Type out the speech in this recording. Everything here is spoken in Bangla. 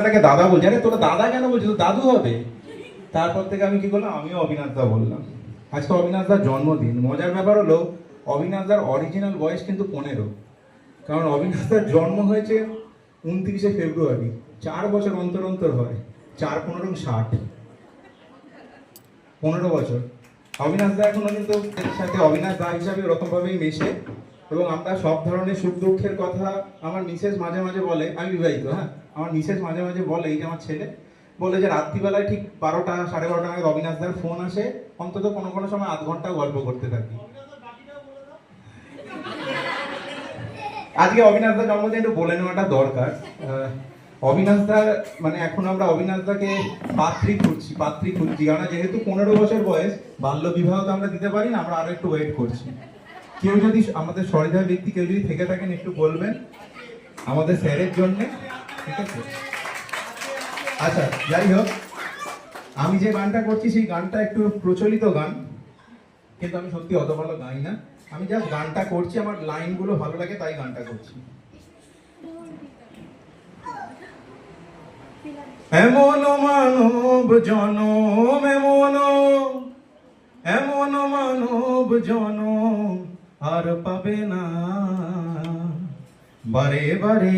তাকে দাদা বলছে, আরে তোরা দাদা কেন বলছিস, তো দাদু হবে। তারপর থেকে আমি কি করলাম, আমিও অবিনাশ দা বললাম। আজকে অবিনাশ দার জন্মদিন। মজার ব্যাপার হলো অবিনাশ দার অরিজিনাল বয়স কিন্তু 15, কারণ অবিনাশ দার জন্ম হয়েছে 29শে ফেব্রুয়ারি। 4 বছর অন্তর অন্তর হয়, 4-15-60, 15 বছর। অবিনাশ দা এখনো কিন্তু এর সাথে অবিনাশ দা হিসাবে ওরকম ভাবেই মেশে, এবং আমরা সব ধরনের সুখ দুঃখের কথা আমার মিসেস মাঝে মাঝে বলে, আমি বিবাহিত, হ্যাঁ, আমার মিসেস মাঝে মাঝে বলে, এই যে আমার ছেলে বলে যে রাত্রিবেলায় ঠিক 12টা 12:30 নাগাদ অবিনাশ দার ফোন আসে, অন্তত কোনো কোনো সময় আধ ঘন্টা গল্প করতে থাকি। আজকে অবিনাশ দার জন্মদিন একটু বলে নেওয়াটা দরকার। অবিনাশ দা মানে এখন আমরা অবিনাশ দাকে পাত্রী খুঁজছি, কারণ যেহেতু 15 বছর বয়স, বাল্য বিবাহ তো আমরা দিতে পারি না, আমরা আরো একটু ওয়েট করছি। কেউ যদি আমাদের সহৃদয় ব্যক্তি কেউ যদি থেকে থাকেন একটু বলবেন আমাদের স্যারের জন্য, ঠিক আছে? আচ্ছা, যাই হোক, আমি যে গানটা করছি সেই গানটা একটু প্রচলিত গান, কিন্তু আমি সত্যি অত ভালো গাই না। আমি জাস্ট গানটা করছি, আমার লাইনগুলো ভালো লাগে তাই গানটা করছি। এমন মানব জনম, এমন মানব জনম আর পাবে না, বারে বারে